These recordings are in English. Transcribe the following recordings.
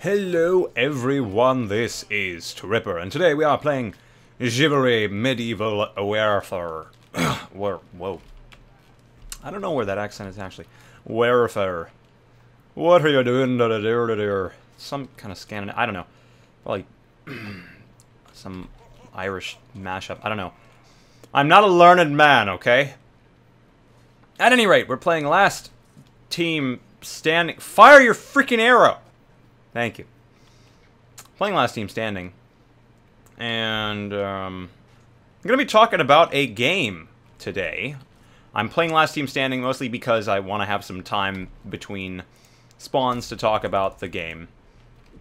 Hello everyone, this is Tripper, and today we are playing Chivalry Medieval Warfare. Whoa. I don't know where that accent is actually. Warfare. What are you doing? Some kind of Scandinavian, I don't know. Probably some Irish mashup, I don't know. I'm not a learned man, okay? At any rate, we're playing last team standing. Fire your freaking arrow! Thank you. Playing last team standing. And, I'm going to be talking about a game today. I'm playing last team standing mostly because I want to have some time between spawns to talk about the game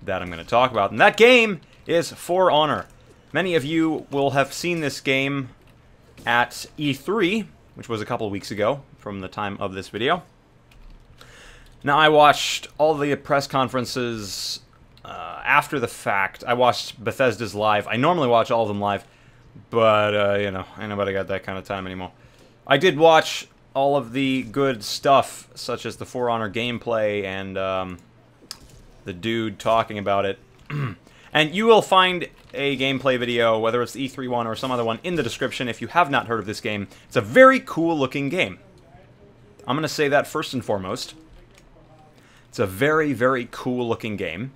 that I'm going to talk about. And that game is For Honor. Many of you will have seen this game at E3, which was a couple of weeks ago from the time of this video. Now, I watched all the press conferences after the fact. I watched Bethesda's live. I normally watch all of them live, but, you know, ain't nobody got that kind of time anymore. I did watch all of the good stuff, such as the For Honor gameplay and the dude talking about it. And you will find a gameplay video, whether it's the E3 one or some other one, in the description if you have not heard of this game. It's a very cool-looking game. I'm going to say that first and foremost. It's a very, very cool-looking game,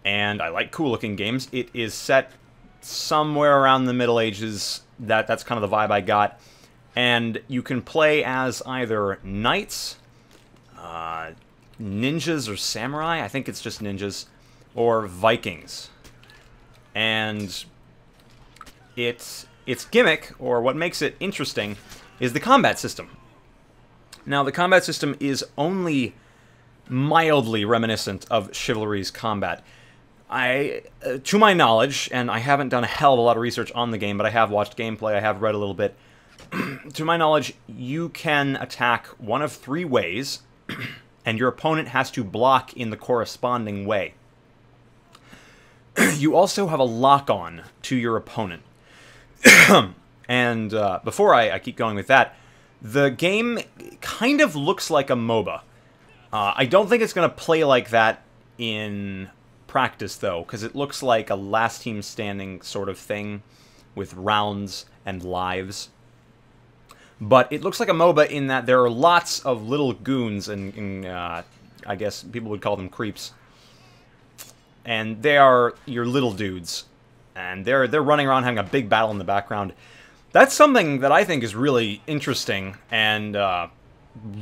and I like cool-looking games. It is set somewhere around the Middle Ages. That's kind of the vibe I got. And you can play as either knights, ninjas or samurai. I think it's just ninjas, or Vikings. And its gimmick, or what makes it interesting, is the combat system. Now, the combat system is only mildly reminiscent of Chivalry's combat. To my knowledge, and I haven't done a hell of a lot of research on the game, but I have watched gameplay, I have read a little bit. To my knowledge, you can attack one of three ways, and your opponent has to block in the corresponding way. You also have a lock-on to your opponent. And before I keep going with that, the game kind of looks like a MOBA. I don't think it's going to play like that in practice, though, because it looks like a last team standing sort of thing with rounds and lives. But it looks like a MOBA in that there are lots of little goons, and I guess people would call them creeps. And they are your little dudes. And they're running around having a big battle in the background. That's something that I think is really interesting and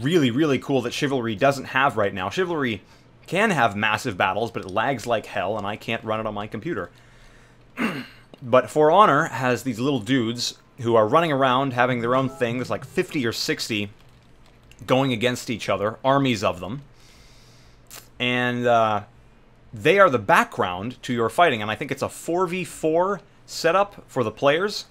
really, really cool that Chivalry doesn't have right now. Chivalry can have massive battles, but it lags like hell, and I can't run it on my computer. But For Honor has these little dudes who are running around having their own thing. There's like 50 or 60 going against each other, armies of them. And they are the background to your fighting, and I think it's a 4v4 setup for the players.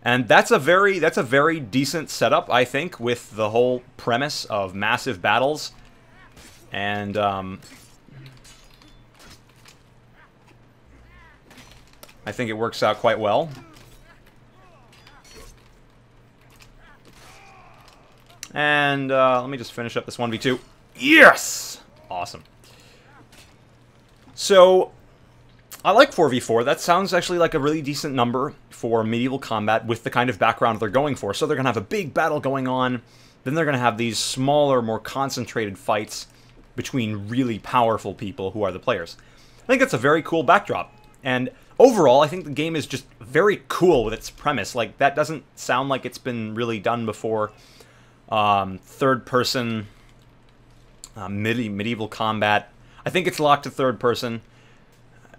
And that's a very decent setup, I think, with the whole premise of massive battles. And I think it works out quite well. And let me just finish up this 1v2. Yes! Awesome. So, I like 4v4. That sounds actually like a really decent number for medieval combat with the kind of background they're going for. So they're going to have a big battle going on, then they're going to have these smaller, more concentrated fights between really powerful people who are the players. I think that's a very cool backdrop. And overall, I think the game is just very cool with its premise. Like, that doesn't sound like it's been really done before. Third-person medieval combat. I think it's locked to third person.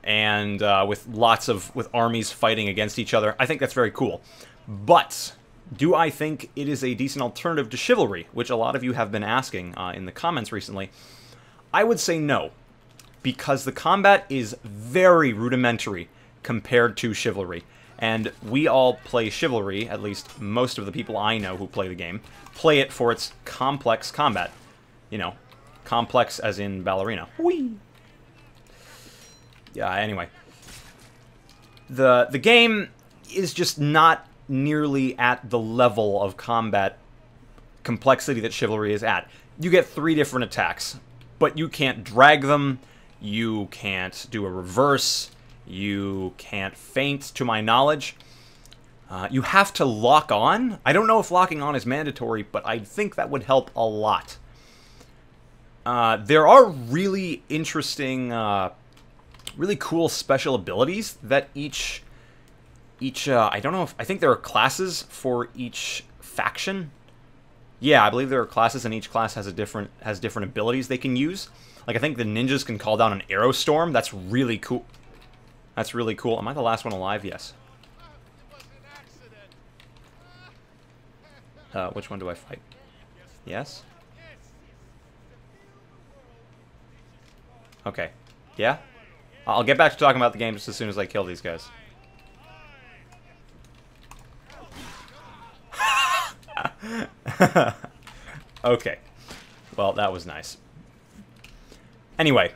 And with armies fighting against each other. I think that's very cool. But do I think it is a decent alternative to Chivalry, which a lot of you have been asking in the comments recently? I would say no, because the combat is very rudimentary compared to Chivalry. And we all play Chivalry, at least most of the people I know who play the game, play it for its complex combat. You know, complex as in ballerina. Whee! Yeah, anyway. The game is just not nearly at the level of combat complexity that Chivalry is at. You get 3 different attacks, but you can't drag them, You can't do a reverse. You can't feint, to my knowledge. You have to lock on. I don't know if locking on is mandatory, but I think that would help a lot. There are really interesting, really cool special abilities that each I don't know if, I think there are classes for each faction. Yeah, I believe there are classes, and each class has different abilities they can use. Like, I think the ninjas can call down an arrow storm. That's really cool. That's really cool. Am I the last one alive? Yes. Which one do I fight? Yes? Okay. Yeah? I'll get back to talking about the game just as soon as I kill these guys. Okay. Well, that was nice. Anyway.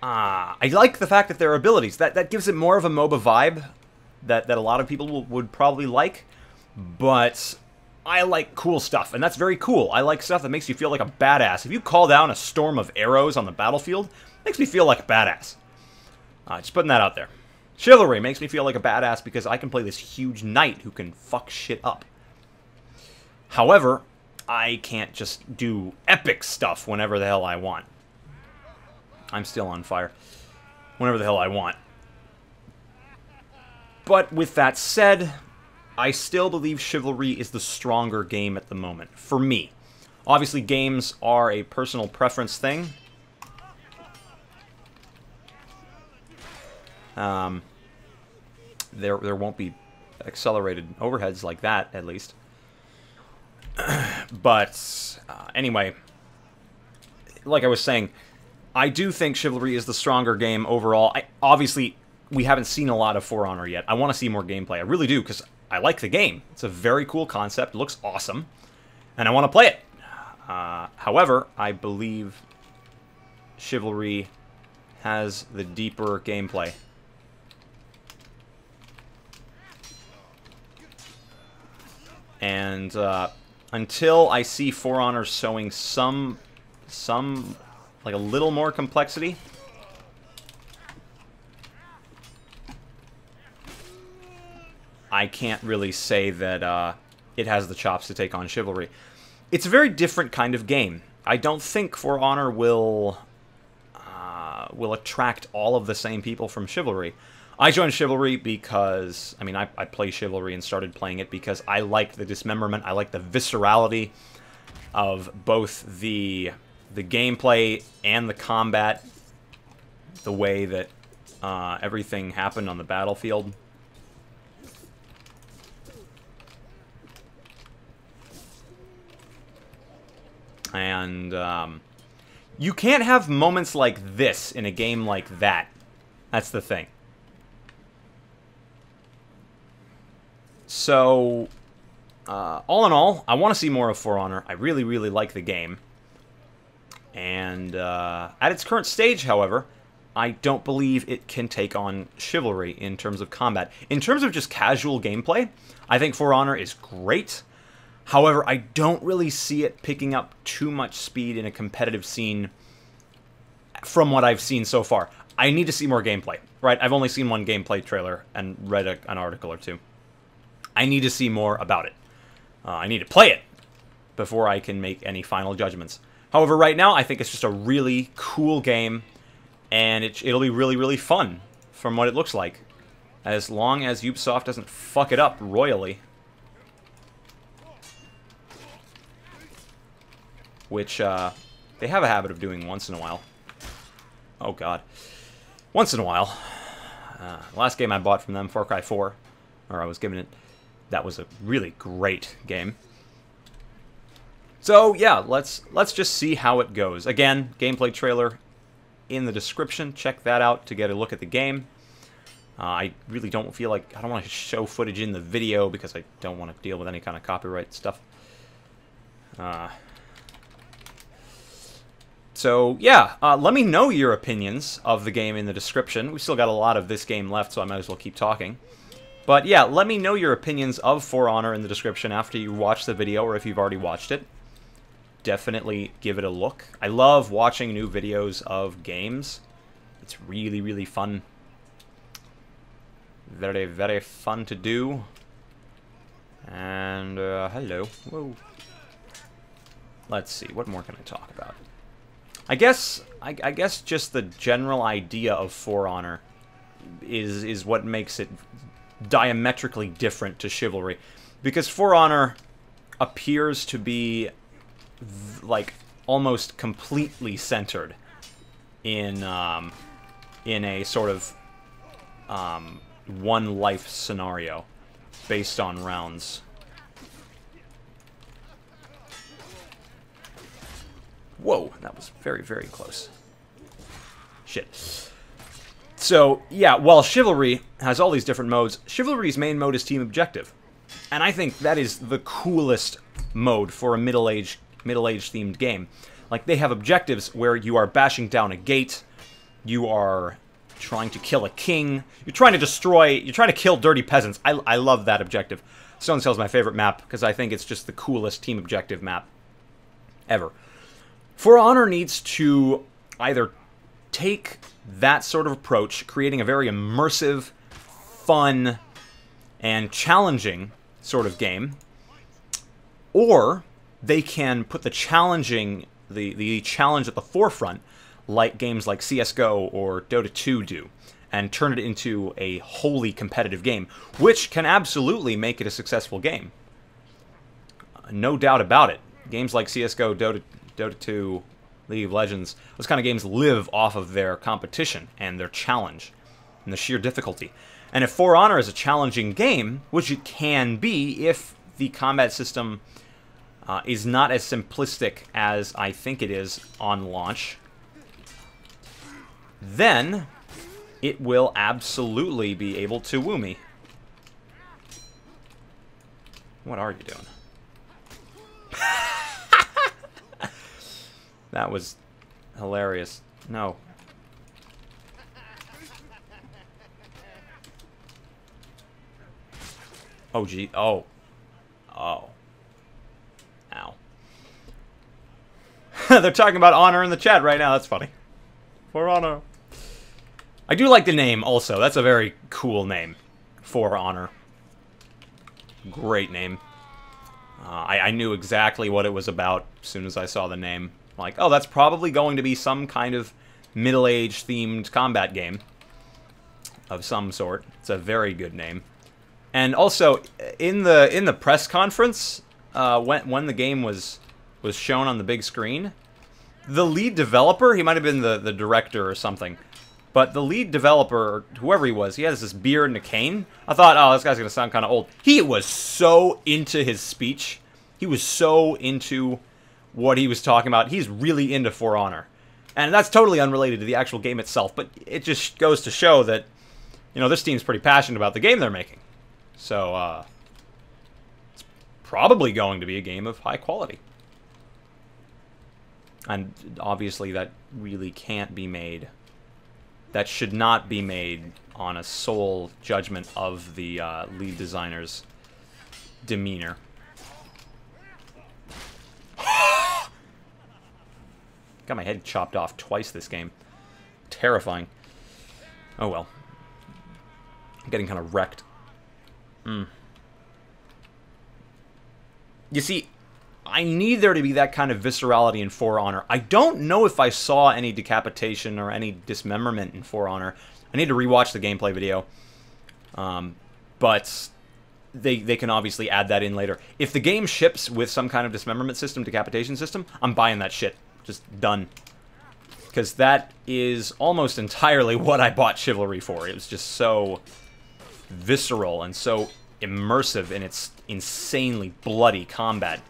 I like the fact that there are abilities. That gives it more of a MOBA vibe that a lot of people would probably like. But I like cool stuff, and that's very cool. I like stuff that makes you feel like a badass. If you call down a storm of arrows on the battlefield, it makes me feel like a badass. Just putting that out there. Chivalry makes me feel like a badass because I can play this huge knight who can fuck shit up. However, I can't just do epic stuff whenever the hell I want. I'm still on fire. Whenever the hell I want. But with that said, I still believe Chivalry is the stronger game at the moment, for me. Obviously, games are a personal preference thing. There won't be accelerated overheads like that, at least. But, anyway, like I was saying, I do think Chivalry is the stronger game overall. Obviously, we haven't seen a lot of For Honor yet. I want to see more gameplay. I really do, because I like the game. It's a very cool concept. It looks awesome. And I want to play it. However, I believe Chivalry has the deeper gameplay. And until I see For Honor showing some like a little more complexity, I can't really say that it has the chops to take on Chivalry. It's a very different kind of game. I don't think For Honor will attract all of the same people from Chivalry. I joined Chivalry because, I mean, I play Chivalry and started playing it because I liked the dismemberment. I liked the viscerality of both the gameplay and the combat, the way that everything happened on the battlefield. And you can't have moments like this in a game like that. That's the thing. So, all in all, I want to see more of For Honor. I really, really like the game. And at its current stage, however, I don't believe it can take on Chivalry in terms of combat. In terms of just casual gameplay, I think For Honor is great. However, I don't really see it picking up too much speed in a competitive scene from what I've seen so far. I need to see more gameplay, right? I've only seen one gameplay trailer and read an article or two. I need to see more about it. I need to play it before I can make any final judgments. However, right now, I think it's just a really cool game, and it'll be really, really fun from what it looks like, as long as Ubisoft doesn't fuck it up royally. Which, they have a habit of doing once in a while. Oh, God. Once in a while. The last game I bought from them, Far Cry 4, or I was given it, that was a really great game. So, yeah, let's just see how it goes. Again, gameplay trailer in the description. Check that out to get a look at the game. I really don't feel like... I don't want to show footage in the video because I don't want to deal with any kind of copyright stuff. So, yeah, let me know your opinions of the game in the description. We've still got a lot of this game left, so I might as well keep talking. But, yeah, let me know your opinions of For Honor in the description after you watch the video or if you've already watched it. definitely give it a look. I love watching new videos of games. It's really, really fun. Very, very fun to do. And, hello. Whoa. Let's see, what more can I talk about? I guess just the general idea of For Honor is what makes it diametrically different to Chivalry. Because For Honor appears to be, like, almost completely centered in a sort of one life scenario based on rounds. Whoa, that was very, very close. Shit. So, yeah, while Chivalry has all these different modes, Chivalry's main mode is Team Objective. And I think that is the coolest mode for a middle-aged themed game. Like, they have objectives where you are bashing down a gate, you are trying to kill a king, you're trying to kill dirty peasants. I love that objective. Stone Cell's my favorite map, because I think it's just the coolest team objective map ever. For Honor needs to either take that sort of approach, creating a very immersive, fun, and challenging sort of game, or they can put the challenging, the challenge at the forefront, like games like CSGO or Dota 2 do, and turn it into a wholly competitive game, which can absolutely make it a successful game. No doubt about it. Games like CSGO, Dota 2, League of Legends, those kind of games live off of their competition and their challenge and the sheer difficulty. And if For Honor is a challenging game, which it can be if the combat system is not as simplistic as I think it is on launch, then it will absolutely be able to woo me. What are you doing? That was hilarious. No. Oh, gee. Oh. Oh. Ow. They're talking about honor in the chat right now. That's funny. For Honor. I do like the name also. That's a very cool name. For Honor. Great name. I knew exactly what it was about as soon as I saw the name. Like, oh, that's probably going to be some kind of middle-aged themed combat game of some sort. It's a very good name. And also, in the press conference, when the game was shown on the big screen, the lead developer, he might have been the director or something, but the lead developer, or whoever he was, he has this beard and a cane. I thought, oh, this guy's going to sound kind of old. He was so into his speech. He was so into what he was talking about. He's really into For Honor. And that's totally unrelated to the actual game itself, but it just goes to show that, you know, this team's pretty passionate about the game they're making. So, it's probably going to be a game of high quality. And obviously that really can't be made. That should not be made on a sole judgment of the lead designer's demeanor. Got my head chopped off twice this game. Terrifying. Oh well. I'm getting kind of wrecked. You see, I need there to be that kind of viscerality in For Honor. I don't know if I saw any decapitation or any dismemberment in For Honor. I need to rewatch the gameplay video. But they can obviously add that in later. If the game ships with some kind of dismemberment system, decapitation system, I'm buying that shit. Just done. Because that is almost entirely what I bought Chivalry for. It was just so visceral and so immersive in its insanely bloody combat.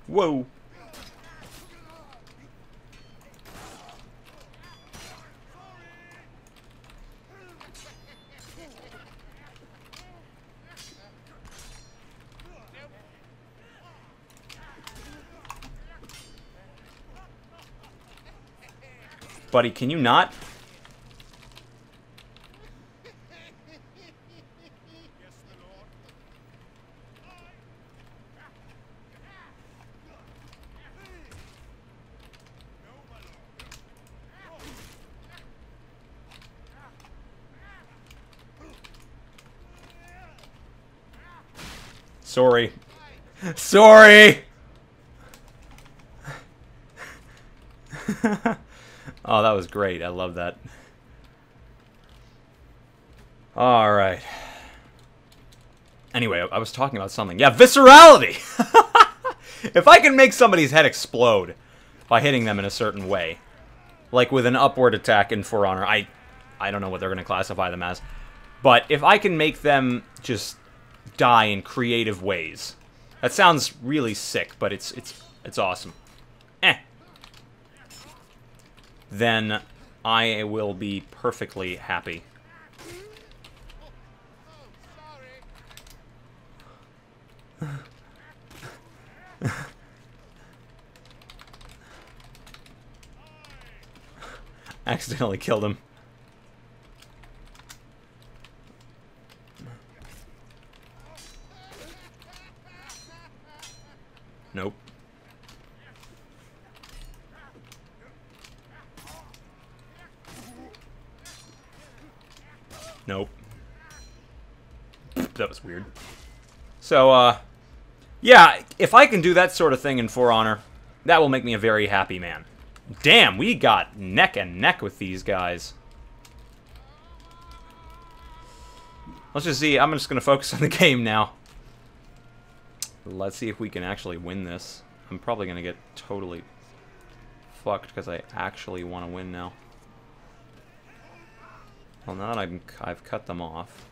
Whoa. Buddy, can you not? Sorry. Sorry! Oh, that was great. I love that. Alright. Anyway, I was talking about something. Yeah, Viscerality! If I can make somebody's head explode by hitting them in a certain way, like with an upward attack in For Honor, I don't know what they're going to classify them as, but if I can make them just die in creative ways, that sounds really sick, but it's awesome. Then I will be perfectly happy. Accidentally killed him. Nope. Nope. That was weird. So, yeah, if I can do that sort of thing in For Honor, that will make me a very happy man. Damn, we got neck and neck with these guys. Let's just see. I'm just going to focus on the game now. Let's see if we can actually win this. I'm probably going to get totally fucked because I actually want to win now. Well, now that I've cut them off.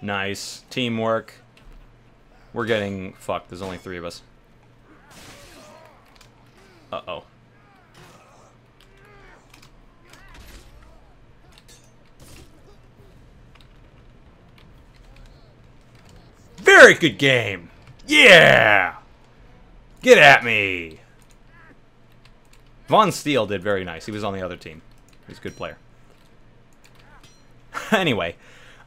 Nice. Teamwork. We're getting fucked. There's only 3 of us. Uh-oh. Very good game! Yeah! Get at me! Von Steele did very nice. He was on the other team. He's a good player. Anyway,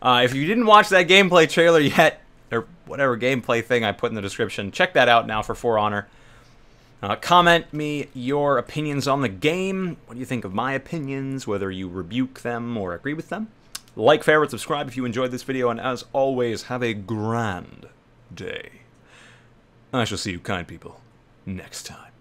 if you didn't watch that gameplay trailer yet, or whatever gameplay thing I put in the description, check that out now for For Honor. Comment me your opinions on the game. What do you think of my opinions? Whether you rebuke them or agree with them. Like, favorite, subscribe if you enjoyed this video, and as always, have a grand day. I shall see you kind people next time.